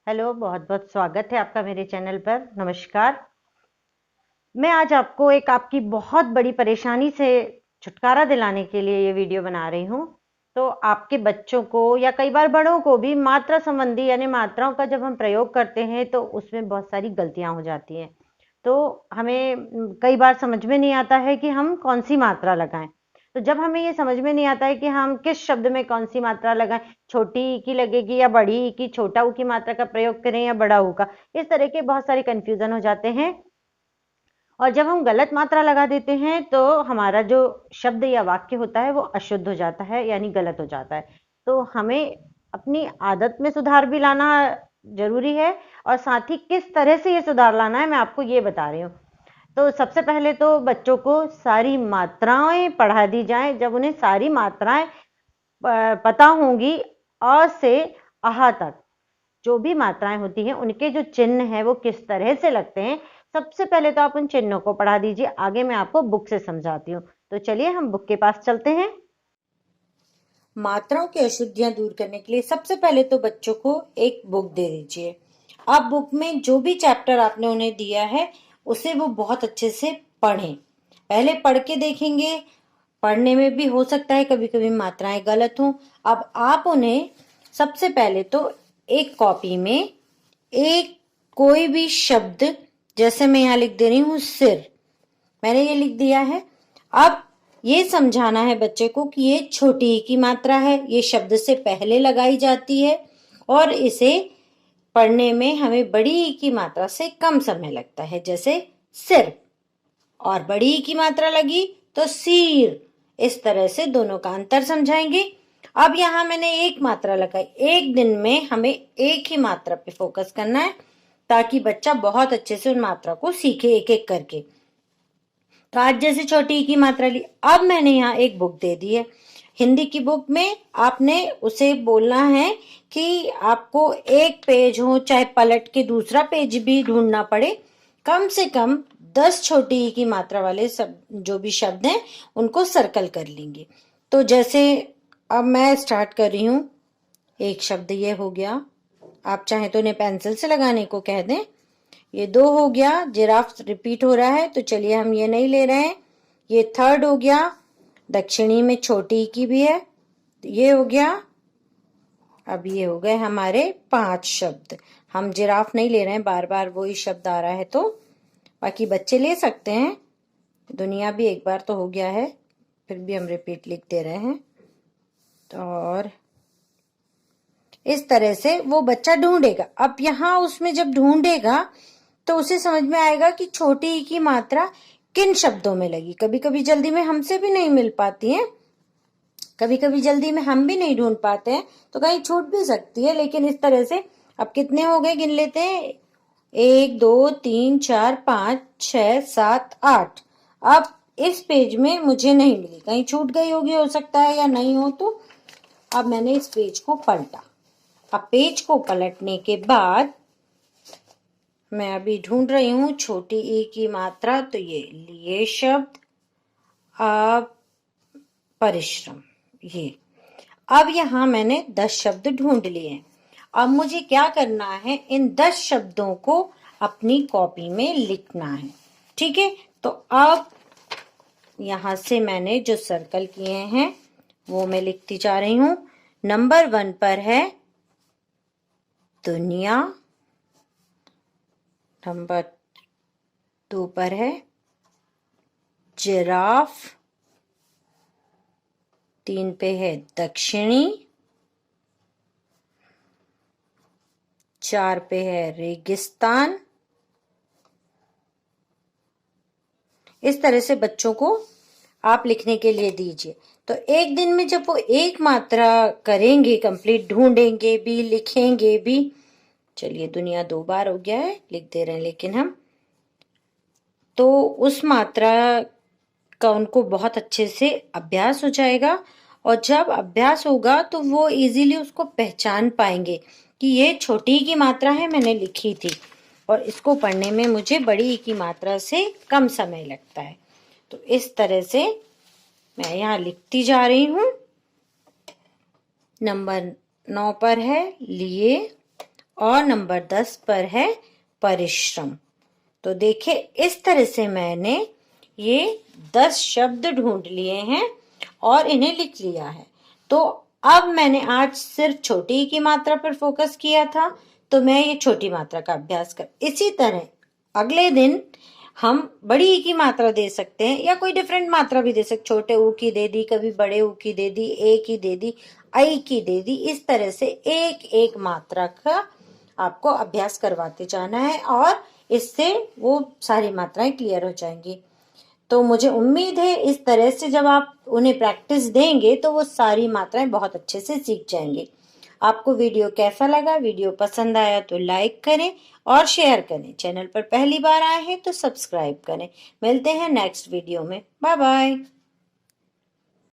Hello, बहुत बहुत स्वागत है आपका मेरे चैनल पर। नमस्कार। मैं आज आपको एक आपकी बहुत बड़ी परेशानी से छुटकारा दिलाने के लिए ये वीडियो बना रही हूँ। तो आपके बच्चों को या कई बार बड़ों को भी मात्रा संबंधी यानी मात्राओं का जब हम प्रयोग करते हैं तो उसमें बहुत सारी गलतियां हो जाती हैं। तो हमें कई बार समझ में नहीं आता है कि हम कौन सी मात्रा लगाएं। तो जब हमें ये समझ में नहीं आता है कि हम किस शब्द में कौन सी मात्रा लगाएं, छोटी ई की लगेगी या बड़ी ई की, छोटा ऊ की मात्रा का प्रयोग करें या बड़ा ऊ का, इस तरह के बहुत सारे कंफ्यूजन हो जाते हैं। और जब हम गलत मात्रा लगा देते हैं तो हमारा जो शब्द या वाक्य होता है वो अशुद्ध हो जाता है यानी गलत हो जाता है। तो हमें अपनी आदत में सुधार भी लाना जरूरी है, और साथ ही किस तरह से ये सुधार लाना है मैं आपको ये बता रही हूँ। तो सबसे पहले तो बच्चों को सारी मात्राएं पढ़ा दी जाएं। जब उन्हें सारी मात्राएं पता होंगी, अ से अहा तक जो भी मात्राएं होती हैं उनके जो चिन्ह हैं वो किस तरह से लगते हैं, सबसे पहले तो आप उन चिन्हों को पढ़ा दीजिए। आगे मैं आपको बुक से समझाती हूँ। तो चलिए हम बुक के पास चलते हैं। मात्राओं की अशुद्धियां दूर करने के लिए सबसे पहले तो बच्चों को एक बुक दे दीजिए। आप बुक में जो भी चैप्टर आपने उन्हें दिया है उसे वो बहुत अच्छे से पढ़ें। पहले पढ़ के देखेंगे, पढ़ने में भी हो सकता है कभी कभी मात्राएं गलत हों। अब आप उन्हें सबसे पहले तो एक कॉपी में एक कोई भी शब्द, जैसे मैं यहाँ लिख दे रही हूँ सिर, मैंने ये लिख दिया है। अब ये समझाना है बच्चे को कि ये छोटी ई की मात्रा है, ये शब्द से पहले लगाई जाती है और इसे पढ़ने में हमें बड़ी ई की मात्रा से कम समय लगता है, जैसे सिर। और बड़ी ई की मात्रा लगी तो सीर। इस तरह से दोनों का अंतर समझाएंगे। अब यहाँ मैंने एक मात्रा लगाई। एक दिन में हमें एक ही मात्रा पे फोकस करना है ताकि बच्चा बहुत अच्छे से उन मात्रा को सीखे एक एक करके। तो आज जैसे छोटी ई की मात्रा ली, अब मैंने यहाँ एक बुक दे दी है। हिंदी की बुक में आपने उसे बोलना है कि आपको एक पेज हो चाहे पलट के दूसरा पेज भी ढूंढना पड़े, कम से कम 10 छोटी ई की मात्रा वाले सब जो भी शब्द हैं उनको सर्कल कर लेंगे। तो जैसे अब मैं स्टार्ट कर रही हूँ। एक शब्द ये हो गया, आप चाहे तो उन्हें पेंसिल से लगाने को कह दें। ये 2 हो गया, जिराफ रिपीट हो रहा है तो चलिए हम ये नहीं ले रहे हैं। ये 3rd हो गया, दक्षिणी में छोटी की भी है, ये हो गया। अब ये हो गए हमारे 5 शब्द। हम जिराफ नहीं ले रहे हैं, बार बार वही शब्द आ रहा है तो बाकी बच्चे ले सकते हैं। दुनिया भी एक बार तो हो गया है, फिर भी हम रिपीट लिख दे रहे हैं। और इस तरह से वो बच्चा ढूंढेगा। अब यहाँ उसमें जब ढूंढेगा तो उसे समझ में आएगा कि छोटी ई की मात्रा किन शब्दों में लगी। कभी कभी जल्दी में हमसे भी नहीं मिल पाती है, कभी कभी जल्दी में हम भी नहीं ढूंढ पाते हैं तो कहीं छूट भी सकती है। लेकिन इस तरह से अब कितने हो गए गिन लेते हैं। 1 2 3 4 5 6 7 8। अब इस पेज में मुझे नहीं मिली, कहीं छूट गई होगी, हो सकता है या नहीं हो। तो अब मैंने इस पेज को पलटा। अब पेज को पलटने के बाद मैं अभी ढूंढ रही हूँ छोटी ई की मात्रा, तो ये लिए शब्द, अब परिश्रम, ये। अब यहाँ मैंने 10 शब्द ढूंढ लिए हैं। अब मुझे क्या करना है, इन 10 शब्दों को अपनी कॉपी में लिखना है। ठीक है, तो अब यहाँ से मैंने जो सर्कल किए हैं वो मैं लिखती जा रही हूँ। नंबर 1 पर है दुनिया, नंबर 2 पर है जिराफ, 3 पे है दक्षिणी, 4 पे है रेगिस्तान। इस तरह से बच्चों को आप लिखने के लिए दीजिए। तो एक दिन में जब वो एक मात्रा करेंगे कंप्लीट, ढूंढेंगे भी लिखेंगे भी। चलिए दुनिया 2 बार हो गया है, लिख दे रहे हैं लेकिन हम, तो उस मात्रा का उनको बहुत अच्छे से अभ्यास हो जाएगा। और जब अभ्यास होगा तो वो इजीली उसको पहचान पाएंगे कि ये छोटी की मात्रा है, मैंने लिखी थी, और इसको पढ़ने में मुझे बड़ी की मात्रा से कम समय लगता है। तो इस तरह से मैं यहाँ लिखती जा रही हूँ। नंबर 9 पर है लिए, और नंबर 10 पर है परिश्रम। तो देखिए इस तरह से मैंने ये 10 शब्द ढूंढ लिए हैं और इन्हें लिख लिया है। तो अब मैंने आज सिर्फ छोटी ई की मात्रा पर फोकस किया था, तो मैं ये छोटी मात्रा का अभ्यास कर, इसी तरह अगले दिन हम बड़ी ई की मात्रा दे सकते हैं या कोई डिफरेंट मात्रा भी दे सकते, छोटे ऊ की दे दी, कभी बड़े ऊ की दे दी, ए की दे दी, आई की दे दी। इस तरह से एक एक मात्रा का आपको अभ्यास करवाते जाना है और इससे वो सारी मात्राएं क्लियर हो जाएंगी। तो मुझे उम्मीद है इस तरह से जब आप उन्हें प्रैक्टिस देंगे तो वो सारी मात्राएं बहुत अच्छे से सीख जाएंगे। आपको वीडियो कैसा लगा? वीडियो पसंद आया तो लाइक करें और शेयर करें। चैनल पर पहली बार आए हैं तो सब्सक्राइब करें। मिलते हैं नेक्स्ट वीडियो में। Bye bye.